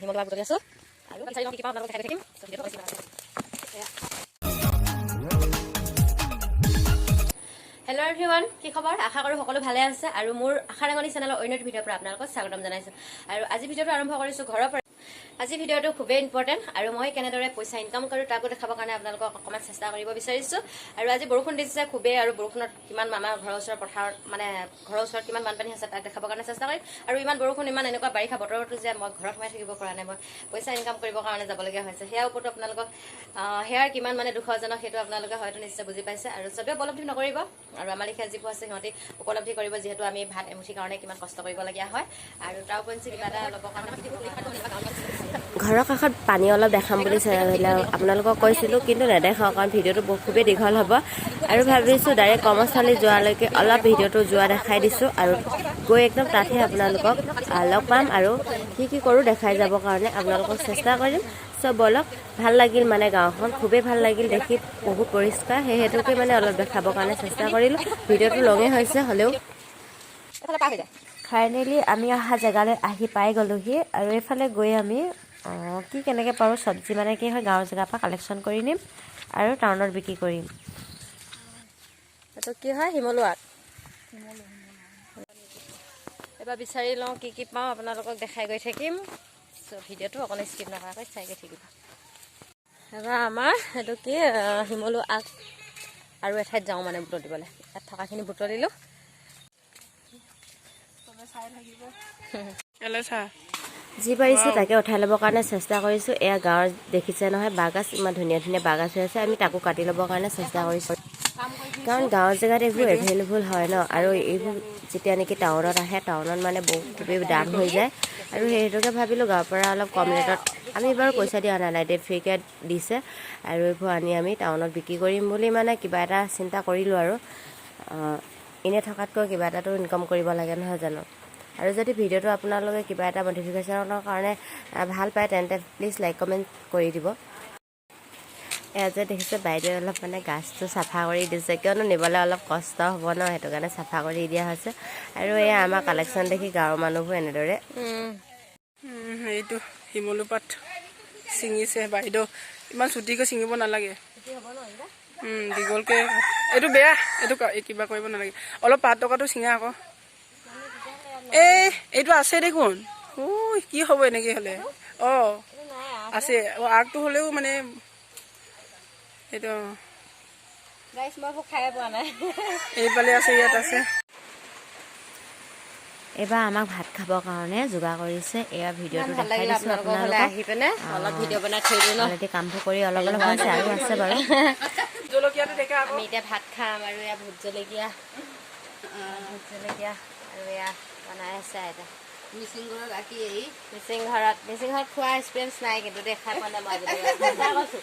হিমলুৱা বুটলি আছোঁ আৰু বিচাৰি লওঁ কি পাওঁ আপোনালোকক দেখাই থাকিম হেল্ল' এভৰিৱান কি খবৰ আশা কৰোঁ সকলো ভালে আছে আৰু মোৰ আশা ৰাঙনি চেনেলৰ অন্য ভিডিঅ'ৰ পৰা আপোনালোকক স্বাগতম জনাইছোঁ আৰু আজি ভিডিঅ'টো আৰম্ভ কৰিছোঁ ঘৰৰ পৰা আজি ভিডিঅ'টো খুবেই ইম্পৰ্টেণ্ট আৰু মই কেনেদৰে পইচা ইনকাম কৰোঁ তাকো দেখাবৰ কাৰণে আপোনালোকক অকণমান চেষ্টা কৰিব বিচাৰিছোঁ আৰু আজি বৰষুণ দিছে খুবেই আৰু বৰষুণত কিমান আমাৰ ঘৰৰ ওচৰৰ পথাৰত মানে ঘৰৰ ওচৰত কিমান বানপানী আছে তাক দেখাবৰ কাৰণে চেষ্টা কৰিম আৰু ইমান বৰষুণ ইমান এনেকুৱা বাৰিষা বতৰতো যে মই ঘৰত সোমাই থাকিব পৰা নাই মই পইচা ইনকাম কৰিবৰ কাৰণে যাবলগীয়া হৈছে সেয়াৰ ওপৰতো আপোনালোকক সেয়াৰ কিমান মানে দুখজনক সেইটো আপোনালোকে হয়তো নিশ্চয় বুজি পাইছে আৰু চবেই উপলব্ধি নকৰিব আৰু আমাৰ লিখীয়া যিবোৰ আছে সিহঁতি উপলব্ধি কৰিব যিহেতু আমি ভাত এমুঠিৰ কাৰণে কিমান কষ্ট কৰিবলগীয়া হয় আৰু তাৰ উপৰিঞ্চি কিবা এটা ল'বৰ কাৰণে ঘৰৰ কাষত পানী অলপ দেখাম বুলি আপোনালোকক কৈছিলোঁ কিন্তু নেদেখাওঁ কাৰণ ভিডিঅ'টো খুবেই দীঘল হ'ব আৰু ভাবিছোঁ ডাইৰেক্ট কৰ্মস্থলী যোৱালৈকে অলপ ভিডিঅ'টো যোৱা দেখাই দিছোঁ আৰু গৈ একদম তাতহে আপোনালোকক লগ পাম আৰু কি কৰোঁ দেখাই যাবৰ কাৰণে আপোনালোকক চেষ্টা কৰিম চ' বলক ভাল লাগিল মানে গাঁওখন খুবেই ভাল লাগিল দেখি বহুত পৰিষ্কাৰ সেই হেতুকে মানে অলপ দেখাবৰ কাৰণে চেষ্টা কৰিলোঁ ভিডিঅ'টো লঙেই হৈছে হ'লেও ফাইনেলি আমি অহা জেগালৈ আহি পাই গ'লোহি আৰু এইফালে গৈ আমি কি কেনেকৈ পাৰোঁ চব্জি মানে কি হয় গাঁৱৰ জেগাৰ পৰা কালেকশ্যন কৰি নিম আৰু টাউনত বিক্ৰী কৰিম এইটো কি হয় শিমলুৱাত এবাৰ বিচাৰি লওঁ কি পাওঁ আপোনালোকক দেখাই গৈ থাকিম চ' ভিডিঅ'টো অকণ স্কিপ নকৰাকৈ চাই গৈ থাকিব এবাৰ আমাৰ এইটো কি শিমলু আগ আৰু এঠাইত যাওঁ মানে বুটলিবলৈ ইয়াত থকাখিনি বুটলিলোঁ যি পাৰিছোঁ তাকে উঠাই ল'বৰ কাৰণে চেষ্টা কৰিছোঁ এয়া গাঁৱৰ দেখিছে নহয় বাঁহগাজ ইমান ধুনীয়া ধুনীয়া বাঁহগাজ হৈ আছে আমি তাকো কাটি ল'বৰ কাৰণে চেষ্টা কৰিছোঁ কাৰণ গাঁৱৰ জেগাত এইবোৰ এভেইলেবল হয় ন আৰু এইবোৰ যেতিয়া নেকি টাউনত আহে টাউনত মানে খুবেই দাম হৈ যায় আৰু সেইটোকে ভাবিলোঁ গাঁৱৰ পৰা অলপ কম ৰেটত আমি বাৰু পইচা দিয়া অনা নাই দেই ফ্ৰীকৈ দিছে আৰু এইবোৰ আনি আমি টাউনত বিক্ৰী কৰিম বুলি মানে কিবা এটা চিন্তা কৰিলোঁ আৰু এনেই থকাতকৈ কিবা এটাতো ইনকাম কৰিব লাগে নহয় জানো আৰু যদি ভিডিঅ'টো আপোনালোকে কিবা এটা মডিফিকেশ্যনৰ কাৰণে ভাল পায় তেন্তে প্লিজ লাইক কমেণ্ট কৰি দিব এয়া যে দেখিছে বাইদেৱে অলপ মানে গাছটো চাফা কৰি দিছে কিয়নো নিবলৈ অলপ কষ্ট হ'ব ন সেইটো কাৰণে চাফা কৰি দিয়া হৈছে আৰু এয়া আমাৰ কালেকশ্যন দেখি গাঁৱৰ মানুহবোৰ এনেদৰে এইটো শিমলু পাত ছিঙিছে বাইদেউ ইমান চুটিকৈ ছিঙিব নালাগে দীঘলকৈ এইটো বেয়া এইটো কিবা কৰিব নালাগে অলপ পাত টকাটো ছিঙা আকৌ এইটো আছে দেখোন কি হ'ব এনেকৈ হ'লে আছে আগটো হ'লেও মানে এইটো এইফালে আছে ইয়াত আছে এইবাৰ আমাক ভাত খাবৰ কাৰণে যোগাৰ কৰিছে এয়া ভিডিঅ'টো দেখাই দিছোঁ আপোনালোকক আহি পিনে অলপ ভিডিঅ' বনাই থৈ দিওঁ অলৰেডি কামবোৰ কৰি অলপ অলপ হৈছে আৰু আছে বাৰু আমি এতিয়া ভাত খাম আৰু এয়া ভোট জলকীয়া আৰু এয়া বনাই আছে আইতা মিচিং ঘৰত খোৱা এক্সপিৰিয়েঞ্চ নাই কিন্তু দেখাই পোৱা নাই মই কৈছোঁ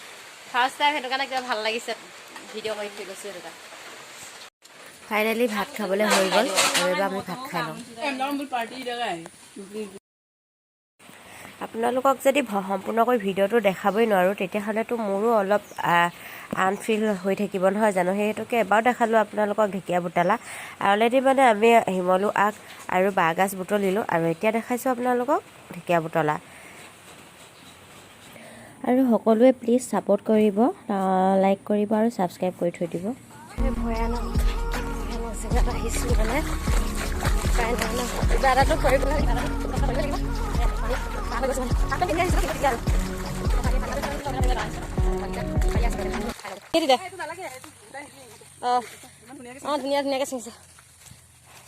ফাৰ্ষ্ট টাইম সেইটো কাৰণে কিবা ভাল লাগিছে ভিডিঅ' কৰি থৈ গৈছোঁ সেইটো কাৰণে ফাইনেলি ভাত খাবলৈ হৈ গ'ল আৰু এবাৰ আমি ভাত খাই লওঁ আপোনালোকক যদি সম্পূৰ্ণকৈ ভিডিঅ'টো দেখাবই নোৱাৰোঁ তেতিয়াহ'লেতো মোৰো অলপ আনফিল হৈ থাকিব নহয় জানো সেইটোকে এবাৰ দেখালোঁ আপোনালোকক ঢেকীয়া বুটলা অলৰেডি মানে আমি শিমলু আগ আৰু বাঁহগাজ বুটলিলোঁ আৰু এতিয়া দেখাইছোঁ আপোনালোকক ঢেকীয়া বুটলা আৰু সকলোৱে প্লিজ ছাপোৰ্ট কৰিব লাইক কৰিব আৰু ছাবস্ক্ৰাইব কৰি থৈ দিব ভয়ানক জেগাত আহিছোঁ মানে কিবা এটাতো কৰিব লাগিব ধুনীয়াকৈ চিঙিছে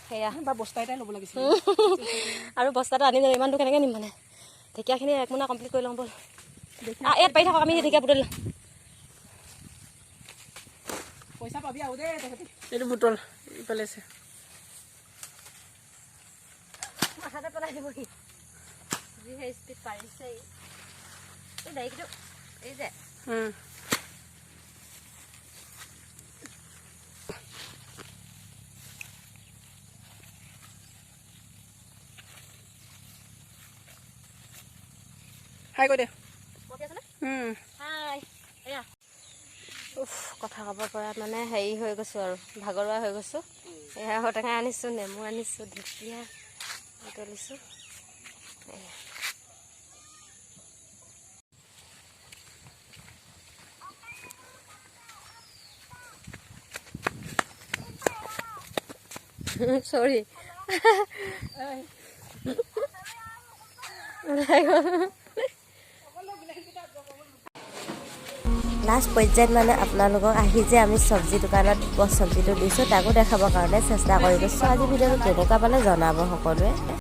সেয়া বস্তা এটাই ল'ব লাগিছিল আৰু বস্তাটো আনি যাম ইমানটো কেনেকৈ নিম মানে ঢেকীয়াখিনি এক মোনা কমপ্লিট কৰি লওঁ ব'ল ইয়াত পাৰি থাকক আমি ঢেকীয়া বুটলি লওঁ পইচা পাবি আৰু দেই এইটো বুটল ইফালে আছে মাথাতে পেলাই দিবহি যিহে স্পীড পাৰিছে এই ডাইৰেক্টটো এই যে হাই কৈ দে হাই এয়া কথা ক'ব পৰা মানে হেৰি হৈ গৈছোঁ আৰু ভাগৰুৱা হৈ গৈছোঁ এয়া ঔটেঙা আনিছোঁ নেমু আনিছোঁ ঢেকীয়া বুটলিছোঁ চৰি লাষ্ট পৰ্যায়ত মানে আপোনালোকক আহি যে আমি চব্জি দোকানত চব্জিটো দিছোঁ তাকো দেখাবৰ কাৰণে চেষ্টা কৰিছোঁ। চ' আজি ভিডিঅ'টো কেনেকুৱা পালে জনাব সকলোৱে।